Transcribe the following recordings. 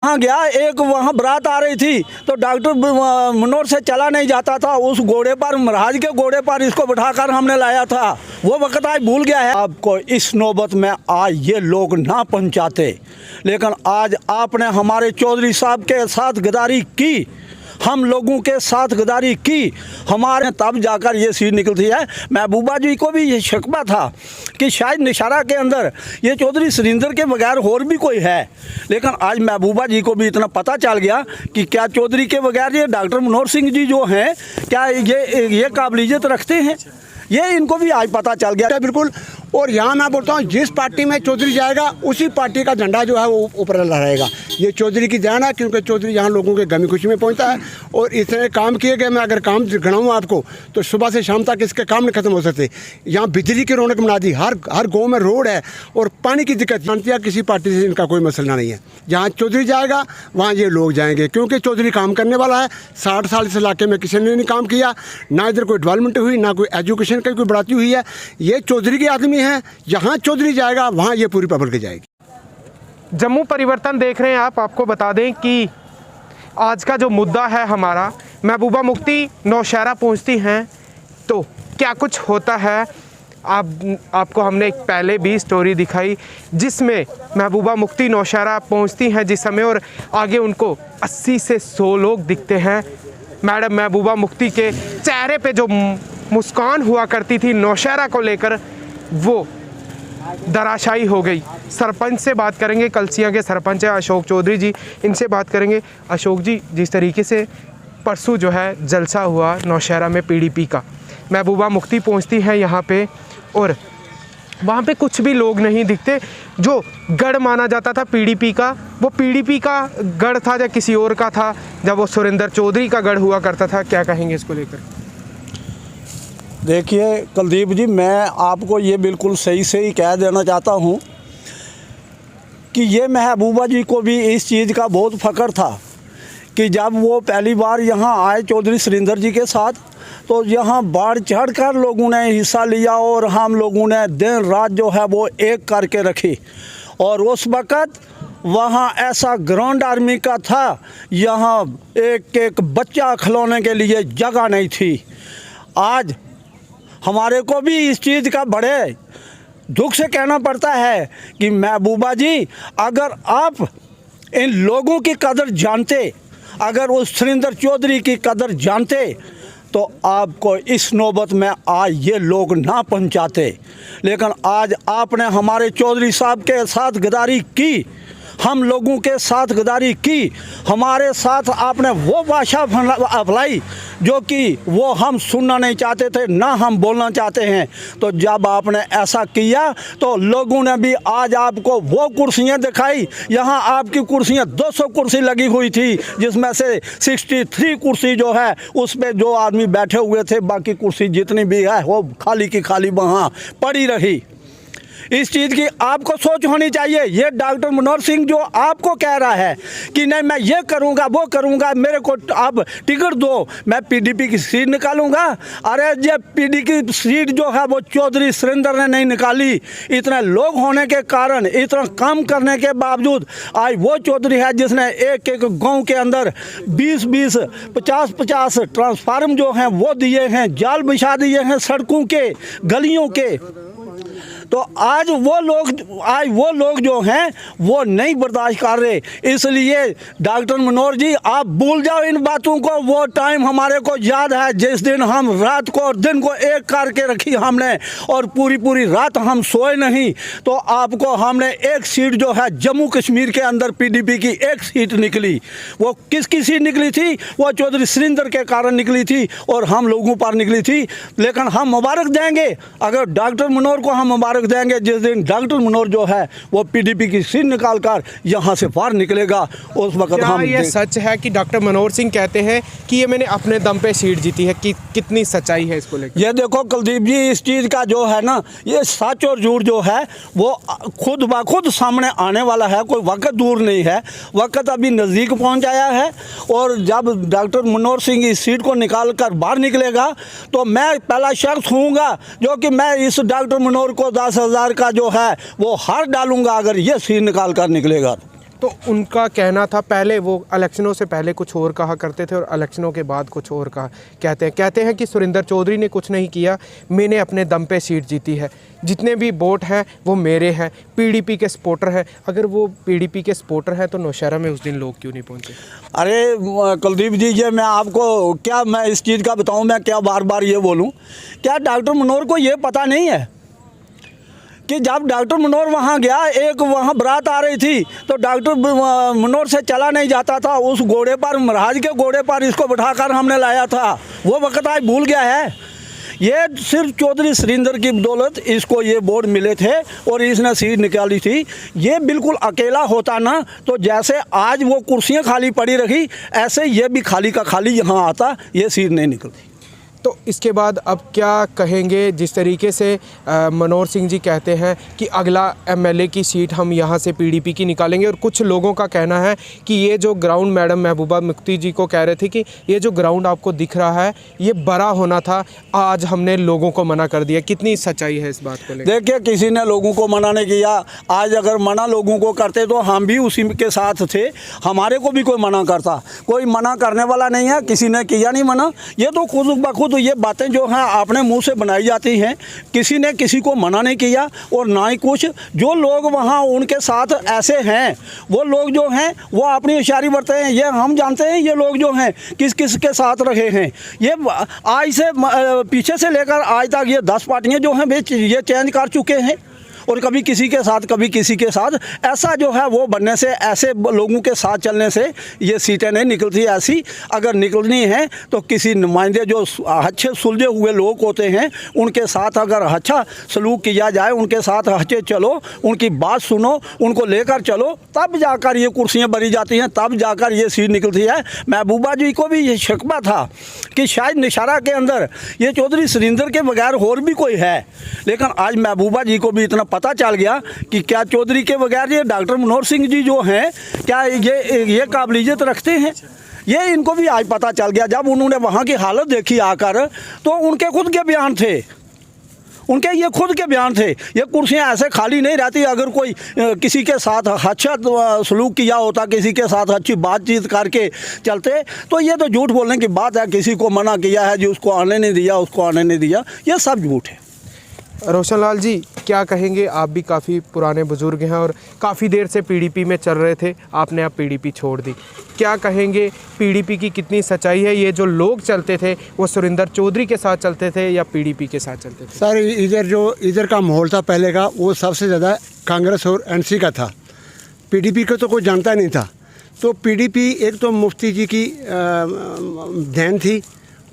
वहाँ गया, एक वहाँ बारात आ रही थी तो डॉक्टर मनोहर से चला नहीं जाता था, उस घोड़े पर, महाराज के घोड़े पर इसको बिठाकर हमने लाया था। वो वक्त आज भूल गया है। आपको इस नौबत में आज ये लोग ना पहुँचाते, लेकिन आज आपने हमारे चौधरी साहब के साथ गद्दारी की, हम लोगों के साथ गद्दारी की, हमारे तब जाकर ये सीट निकलती है। महबूबा जी को भी ये शिकवा था कि शायद निशारा के अंदर ये चौधरी सुरेंद्र के बगैर और भी कोई है, लेकिन आज महबूबा जी को भी इतना पता चल गया कि क्या चौधरी के बगैर ये डॉक्टर मनोहर सिंह जी जो हैं क्या ये काबिलियत रखते हैं, ये इनको भी आज पता चल गया। बिल्कुल। और यहाँ मैं बोलता हूँ जिस पार्टी में चौधरी जाएगा उसी पार्टी का झंडा जो है वो ऊपर लहराएगा। ये चौधरी की जान है, क्योंकि चौधरी यहाँ लोगों के गमी खुशी में पहुँचता है और इतने काम किए गए। मैं अगर काम गिनाऊँ आपको तो सुबह से शाम तक इसके काम नहीं खत्म हो सकते। यहाँ बिजली की रौनक बना दी, हर गाँव में रोड है और पानी की दिक्कत जानती है। किसी पार्टी से इनका कोई मसला नहीं है। जहाँ चौधरी जाएगा वहाँ ये लोग जाएंगे, क्योंकि चौधरी काम करने वाला है। 60 साल इस इलाके में किसी ने नहीं काम किया, ना इधर कोई डेवलपमेंट हुई, ना कोई एजुकेशन की कोई बढ़ाती हुई है। ये चौधरी के आदमी हैं, जहाँ चौधरी जाएगा वहाँ ये पूरी पब्लिक जाएगी। जम्मू परिवर्तन देख रहे हैं आप। आपको बता दें कि आज का जो मुद्दा है हमारा, महबूबा मुफ्ती नौशहरा पहुंचती हैं तो क्या कुछ होता है। आपको हमने एक पहले भी स्टोरी दिखाई जिसमें महबूबा मुफ्ती नौशहरा पहुंचती हैं जिस समय, और आगे उनको 80 से 100 लोग दिखते हैं। मैडम महबूबा मुफ्ती के चेहरे पे जो मुस्कान हुआ करती थी नौशहरा को लेकर, वो धराशायी हो गई। सरपंच से बात करेंगे, कलसिया के सरपंच है अशोक चौधरी जी, इनसे बात करेंगे। अशोक जी, जिस तरीके से परसों जो है जलसा हुआ नौशहरा में पीडीपी का, महबूबा मुफ्ती पहुंचती है यहाँ पे और वहाँ पे कुछ भी लोग नहीं दिखते। जो गढ़ माना जाता था पीडीपी का, वो पीडीपी का गढ़ था या किसी और का था, जब वो सुरेंद्र चौधरी का गढ़ हुआ करता था। क्या कहेंगे इसको लेकर? देखिए कुलदीप जी, मैं आपको ये बिल्कुल सही से ही कह देना चाहता हूँ कि ये महबूबा जी को भी इस चीज़ का बहुत फ़ख्र था कि जब वो पहली बार यहाँ आए चौधरी सुरेंद्र जी के साथ, तो यहाँ बढ़ चढ़ कर लोगों ने हिस्सा लिया और हम लोगों ने दिन रात जो है वो एक करके रखी। और उस वक़्त वहाँ ऐसा ग्राउंड आर्मी का था, यहाँ एक एक बच्चा खिलौने के लिए जगह नहीं थी। आज हमारे को भी इस चीज़ का बड़े दुख से कहना पड़ता है कि महबूबा जी, अगर आप इन लोगों की कदर जानते, अगर उस सुरेंद्र चौधरी की कदर जानते, तो आपको इस नौबत में आज ये लोग ना पहुंचाते। लेकिन आज आपने हमारे चौधरी साहब के साथ गद्दारी की, हम लोगों के साथ गद्दारी की, हमारे साथ आपने वो भाषा अपनाई जो कि वो हम सुनना नहीं चाहते थे, ना हम बोलना चाहते हैं। तो जब आपने ऐसा किया तो लोगों ने भी आज आपको वो कुर्सियां दिखाई। यहाँ आपकी कुर्सियां 200 कुर्सी लगी हुई थी, जिसमें से 63 कुर्सी जो है उस पर जो आदमी बैठे हुए थे, बाकी कुर्सी जितनी भी है वो खाली की खाली वहाँ पड़ी रही। इस चीज़ की आपको सोच होनी चाहिए। ये डॉक्टर मनोहर सिंह जो आपको कह रहा है कि नहीं मैं ये करूँगा वो करूँगा, मेरे को आप टिकट दो, मैं पीडीपी की सीट निकालूंगा। अरे ये पीडीपी की सीट जो है वो चौधरी सुरेंद्र ने नहीं निकाली। इतने लोग होने के कारण, इतना काम करने के बावजूद आज वो चौधरी है जिसने एक एक गाँव के अंदर 20-20, 50-50 ट्रांसफार्म जो हैं वो दिए हैं, जाल बिछा दिए हैं सड़कों के, गलियों के। तो आज वो लोग जो हैं वो नहीं बर्दाश्त कर रहे। इसलिए डॉक्टर मनोहर जी, आप भूल जाओ इन बातों को। वो टाइम हमारे को याद है जिस दिन हम रात को और दिन को एक करके रखी हमने, और पूरी रात हम सोए नहीं। तो आपको हमने एक सीट जो है जम्मू कश्मीर के अंदर पीडीपी की एक सीट निकली। वो किसकी सीट निकली थी? वो चौधरी सुरेंद्र के कारण निकली थी और हम लोगों पर निकली थी। लेकिन हम मुबारक देंगे, अगर डॉक्टर मनोहर को हम मुबारक देंगे जिस दिन डॉक्टर मनोहर जो है वो पीडीपी की सीट निकाल कर यहाँ से बाहर निकलेगा, उस वक्त हम। ये सच है कि डॉक्टर मनोहर सिंह कहते हैं कि ये मैंने अपने दम पे सीट जीती है? कि कितनी सच्चाई है इसको लेकर? ये देखो कुलदीप जी, इस चीज़ का जो है ना, ये सच और झूठ जो है वो खुद ब खुद सामने आने वाला है। कोई वक्त दूर नहीं है, वक्त अभी नज़दीक पहुँच आया है। और जब डॉक्टर मनोहर सिंह इस सीट को निकाल कर बाहर निकलेगा तो मैं पहला शख्स हूँगा जो कि मैं इस डॉक्टर मनोहर को 10,000 का जो है वो हार डालूंगा अगर ये सीट निकाल कर निकलेगा। तो उनका कहना था, पहले वो इलेक्शनों से पहले कुछ और कहा करते थे और इलेक्शनों के बाद कुछ और कहते हैं कि सुरेंद्र चौधरी ने कुछ नहीं किया, मैंने अपने दम पे सीट जीती है, जितने भी वोट हैं वो मेरे हैं, पीडीपी के सपोर्टर हैं। अगर वो पीडीपी के सपोर्टर हैं तो नौशहरा में उस दिन लोग क्यों नहीं पहुंचे? अरे कुलदीप जी, ये मैं आपको क्या मैं इस चीज़ का बताऊं, मैं क्या बार बार ये बोलूं, क्या डॉक्टर मनोहर को ये पता नहीं है कि जब डॉक्टर मनोहर वहाँ गया, एक वहाँ बारात आ रही थी तो डॉक्टर मनोहर से चला नहीं जाता था, उस घोड़े पर, महाराज के घोड़े पर इसको बिठाकर हमने लाया था, वो वक्त आज भूल गया है। ये सिर्फ चौधरी सुरेंद्र की बदौलत इसको ये वोट मिले थे और इसने सीट निकाली थी। ये बिल्कुल अकेला होता ना तो जैसे आज वो कुर्सियां खाली पड़ी रही, ऐसे ये भी खाली का खाली यहाँ आता, ये सीट नहीं निकलती। तो इसके बाद अब क्या कहेंगे? जिस तरीके से मनोहर सिंह जी कहते हैं कि अगला एमएलए की सीट हम यहाँ से पीडीपी की निकालेंगे, और कुछ लोगों का कहना है कि ये जो ग्राउंड, मैडम महबूबा मुफ्ती जी को कह रहे थे कि ये जो ग्राउंड आपको दिख रहा है ये बड़ा होना था, आज हमने लोगों को मना कर दिया। कितनी सच्चाई है इस बात को लेकर? देखिए, किसी ने लोगों को मना नहीं किया। आज अगर मना लोगों को करते तो हम भी उसी के साथ थे, हमारे को भी कोई मना करता, कोई मना करने वाला नहीं है, किसी ने किया नहीं मना। ये तो खुद ब खुद ये बातें जो हैं अपने मुंह से बनाई जाती हैं, किसी ने किसी को मना नहीं किया और ना ही कुछ। जो लोग वहाँ उनके साथ ऐसे हैं, वो लोग जो हैं वो अपनी होशियारी बरते हैं। ये हम जानते हैं ये लोग जो हैं किस किस के साथ रहे हैं। ये आज से पीछे से लेकर आज तक ये 10 पार्टियाँ जो हैं ये चेंज कर चुके हैं, और कभी किसी के साथ कभी किसी के साथ। ऐसा जो है वो बनने से, ऐसे लोगों के साथ चलने से ये सीटें नहीं निकलती। ऐसी अगर निकलनी है तो किसी नुमाइंदे जो अच्छे सुलझे हुए लोग होते हैं उनके साथ अगर अच्छा सलूक किया जाए, उनके साथ अच्छे चलो, उनकी बात सुनो, उनको लेकर चलो, तब जाकर ये कुर्सियाँ भरी जाती हैं, तब जाकर ये सीट निकलती है। महबूबा जी को भी ये शिकवा था कि शायद नौशहरा के अंदर ये चौधरी सुरेंद्र के बगैर और भी कोई है, लेकिन आज महबूबा जी को भी इतना पता चल गया कि क्या चौधरी के बगैर ये डॉक्टर मनोहर सिंह जी जो हैं क्या ये काबिलियत रखते हैं। ये इनको भी आज पता चल गया जब उन्होंने वहाँ की हालत देखी आकर, तो उनके खुद के बयान थे, उनके ये खुद के बयान थे। ये कुर्सियाँ ऐसे खाली नहीं रहती। अगर कोई किसी के साथ अच्छा सलूक किया होता, किसी के साथ अच्छी बातचीत करके चलते, तो ये तो झूठ बोलने की बात है। किसी को मना किया है जी, उसको आने नहीं दिया, उसको आने नहीं दिया, ये सब झूठ है। रोशन लाल जी, क्या कहेंगे? आप भी काफ़ी पुराने बुजुर्ग हैं और काफ़ी देर से पीडीपी में चल रहे थे, आपने अब पीडीपी छोड़ दी, क्या कहेंगे? पीडीपी की कितनी सच्चाई है? ये जो लोग चलते थे वो सुरेंद्र चौधरी के साथ चलते थे या पीडीपी के साथ चलते थे? सर, इधर का माहौल था पहले का, वो सबसे ज़्यादा कांग्रेस और एनसी का था। पीडीपी को तो कोई जानता नहीं था। तो पीडीपी एक तो मुफ्ती जी की देन थी,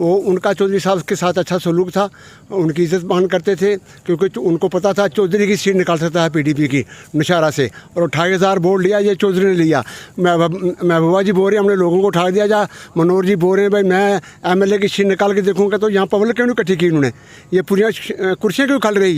वो उनका चौधरी साहब के साथ अच्छा सलूक था, उनकी इज्जत मान करते थे, क्योंकि उनको पता था चौधरी की सीट निकाल सकता है पीडीपी की नौशहरा से। और 28,000 वोट लिया, ये चौधरी ने लिया। महबूबा जी बोल रहे हैं हमने लोगों को उठा दिया, जा मनोहर जी बोल रहे हैं भाई मैं एमएलए की सीट निकाल के देखूँगा। तो यहाँ पब्लिक क्यों नहीं इकट्ठी की उन्होंने? ये पूरी कुर्सियाँ क्यों खल रही?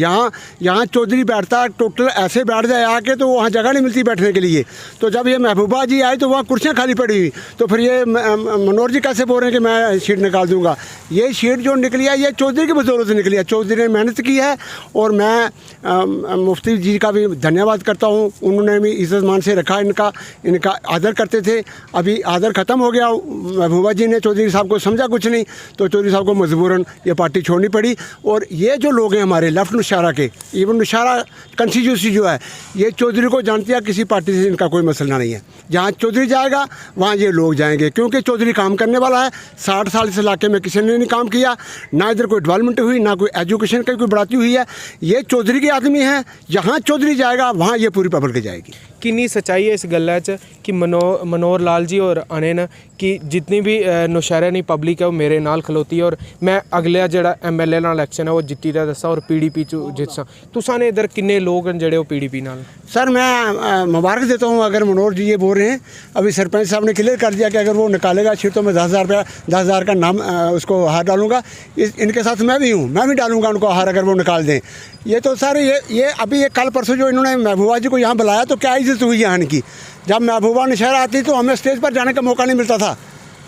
यहाँ चौधरी बैठता टोटल ऐसे बैठ जाए आके, तो वहाँ जगह नहीं मिलती बैठने के लिए। तो जब ये महबूबा जी आए तो वहाँ कुर्सियाँ खाली पड़ी हुई, तो फिर ये मनोहर जी कैसे बोल रहे हैं कि मैं सीट निकाल दूँगा? ये सीट जो निकली है ये चौधरी की बदौलत निकली है। चौधरी ने मेहनत की है और मैं मुफ्ती जी का भी धन्यवाद करता हूँ। उन्होंने भी इज्जत मान से रखा, इनका आदर करते थे। अभी आदर ख़त्म हो गया। महबूबा जी ने चौधरी साहब को समझा कुछ नहीं, तो चौधरी साहब को मजबूरन ये पार्टी छोड़नी पड़ी। और ये जो लोग हैं हमारे लेफ्ट नौशहरा के, इवन नौशहरा कंस्टिट्यूंसी जो है ये चौधरी को जानती है, किसी पार्टी से इनका कोई मसला नहीं है। जहाँ चौधरी जाएगा वहाँ ये लोग जाएंगे, क्योंकि चौधरी काम करने वाला है। 60 साल इस इलाके में किसी ने नहीं काम किया, ना इधर कोई डेवलपमेंट हुई, ना कोई एजुकेशन की कोई बढ़ाती हुई है। ये चौधरी के आदमी हैं, जहाँ चौधरी जाएगा वहाँ ये पूरी पब्लिक जाएगी। किन्नी सच्चाई है इस गल्ला च कि मनोहर लाल जी और अनेन कि जितनी भी नौशहरा दी पब्लिक है वो मेरे नाल खलोती है और मैं अगला जेड़ा एमएलए नाल इलेक्शन है वो जित्ती दा दसा और पीडीपी च जितसा। तुसां ने इधर किन्ने लोग हैं जेड़े वो पीडीपी नाल? सर, मैं मुबारक देता हूँ अगर मनोहर जी ये बोल रहे हैं। अभी सरपंच साहब ने क्लियर कर दिया कि अगर वो निकालेगा सीट तो मैं 10,000 का नाम उसको हार डालूंगा। इनके साथ मैं भी हूँ, मैं भी डालूंगा उनको हार अगर वो निकाल दें। ये तो सर ये अभी ये कल परसों जो इन्होंने महबूबा जी को यहाँ बुलाया तो क्या इज्जत हुई यहाँ की। जब महबूबा नौशहरा आती तो हमें स्टेज पर जाने का मौका नहीं मिलता था।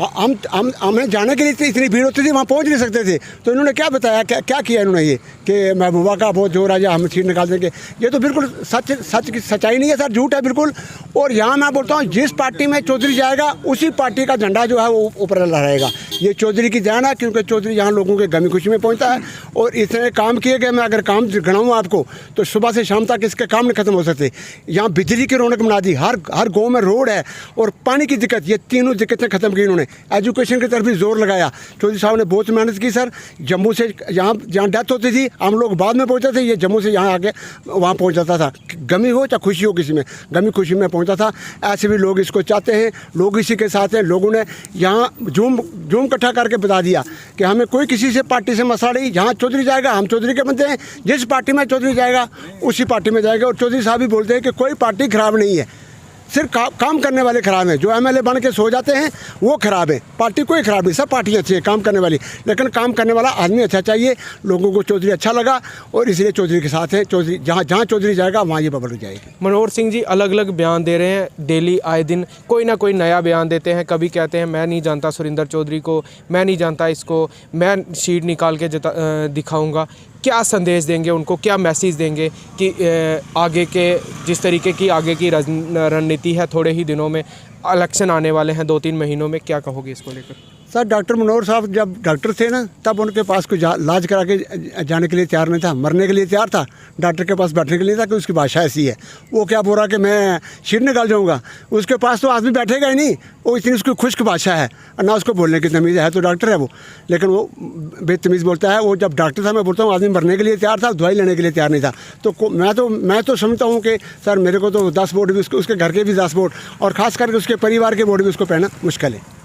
हमें जाने के लिए इतनी भीड़ होती थी, वहाँ पहुँच नहीं सकते थे। तो इन्होंने क्या बताया, क्या किया इन्होंने ये कि महबूबा का बहुत जोर है, हम सीट निकाल देंगे। ये तो बिल्कुल सच की सच्चाई नहीं है सर, झूठ है बिल्कुल। और यहाँ मैं बोलता हूँ, जिस पार्टी में चौधरी जाएगा उसी पार्टी का झंडा जो है वो ऊपर लहराएगा। ये चौधरी की जान है, क्योंकि चौधरी यहाँ लोगों के गमी खुशी में पहुँचता है। और इतने काम किए गए, मैं अगर काम गिनाऊँ आपको तो सुबह से शाम तक इसके काम नहीं खत्म हो सकते। यहाँ बिजली की रौनक बना दी, हर गाँव में रोड है और पानी की दिक्कत, ये तीनों दिक्कतें खत्म की इन्होंने। एजुकेशन की तरफ भी जोर लगाया। चौधरी साहब ने बहुत मेहनत की सर। जम्मू से यहाँ जहाँ डेथ होती थी हम लोग बाद में पहुँचते थे, ये जम्मू से यहाँ आके वहाँ पहुँच जाता था। गमी हो चाहे खुशी हो, किसी में गमी खुशी में पहुँचता था। ऐसे भी लोग इसको चाहते हैं, लोग इसी के साथ हैं। लोगों ने यहाँ जूम इकट्ठा करके बता दिया कि हमें कोई किसी से पार्टी से मसला नहीं, जहाँ चौधरी जाएगा हम चौधरी के बनते हैं, जिस पार्टी में चौधरी जाएगा उसी पार्टी में जाएगा। और चौधरी साहब भी बोलते हैं कि कोई पार्टी खराब नहीं है, सिर्फ काम करने वाले खराब हैं। जो एमएलए बन के सो जाते हैं वो खराब है, पार्टी कोई खराब नहीं, सब पार्टी अच्छी है काम करने वाली। लेकिन काम करने वाला आदमी अच्छा चाहिए। लोगों को चौधरी अच्छा लगा और इसलिए चौधरी के साथ है। चौधरी जहाँ चौधरी जाएगा वहाँ ये बबल हो जाएगी। मनोहर सिंह जी अलग अलग बयान दे रहे हैं, डेली आए दिन कोई ना कोई नया बयान देते हैं। कभी कहते हैं मैं नहीं जानता सुरिंदर चौधरी को, मैं नहीं जानता इसको, मैं सीट निकाल के दिखाऊंगा। क्या संदेश देंगे उनको, क्या मैसेज देंगे कि आगे के जिस तरीके की आगे की रणनीति है, थोड़े ही दिनों में इलेक्शन आने वाले हैं, 2-3 महीनों में, क्या कहोगे इसको लेकर? सर डॉक्टर मनोहर साहब जब डॉक्टर थे ना, तब उनके पास कोई इलाज करा के जाने के लिए तैयार नहीं था, मरने के लिए तैयार था। डॉक्टर के पास बैठने के लिए था कि उसकी भाषा ऐसी है। वो क्या बोल रहा कि मैं सीट निकाल जाऊंगा, उसके पास तो आदमी बैठेगा ही नहीं। वो इतनी उसकी खुश्क भाषा है, ना उसको बोलने की तमीज़ है। तो डॉक्टर है वो, लेकिन वो बेतमीज़ बोलता है। वो जब डॉक्टर था, मैं बोलता हूँ आदमी मरने के लिए तैयार था, दवाई लेने के लिए तैयार नहीं था। तो मैं तो समझता हूँ कि सर मेरे को तो 10 वोट भी उसके घर के भी 10 वोट, और ख़ास करके उसके परिवार के वोट भी उसको पहना मुश्किल है।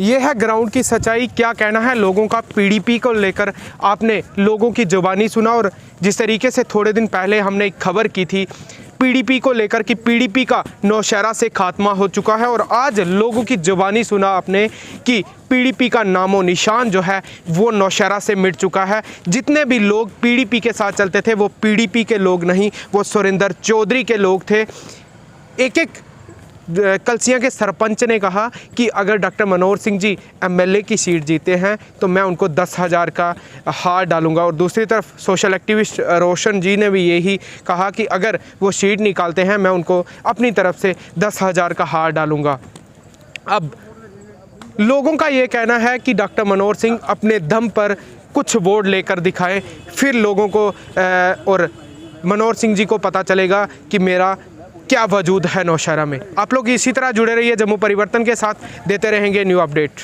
ये है ग्राउंड की सच्चाई। क्या कहना है लोगों का पीडीपी को लेकर? आपने लोगों की जुबानी सुना, और जिस तरीके से थोड़े दिन पहले हमने एक खबर की थी पीडीपी को लेकर कि पीडीपी का नौशहरा से खात्मा हो चुका है, और आज लोगों की जुबानी सुना आपने कि पीडीपी का नामो निशान जो है वो नौशहरा से मिट चुका है। जितने भी लोग पीडीपी के साथ चलते थे वो पीडीपी के लोग नहीं, वो सुरिंदर चौधरी के लोग थे। एक कलसियां के सरपंच ने कहा कि अगर डॉक्टर मनोहर सिंह जी एमएलए की सीट जीते हैं तो मैं उनको 10,000 का हार डालूंगा। और दूसरी तरफ सोशल एक्टिविस्ट रोशन जी ने भी यही कहा कि अगर वो सीट निकालते हैं मैं उनको अपनी तरफ से 10,000 का हार डालूंगा। अब लोगों का ये कहना है कि डॉक्टर मनोहर सिंह अपने दम पर कुछ वोट लेकर दिखाएं, फिर लोगों को और मनोहर सिंह जी को पता चलेगा कि मेरा क्या वजूद है नौशहरा में। आप लोग इसी तरह जुड़े रहिए जम्मू परिवर्तन के साथ, देते रहेंगे न्यू अपडेट।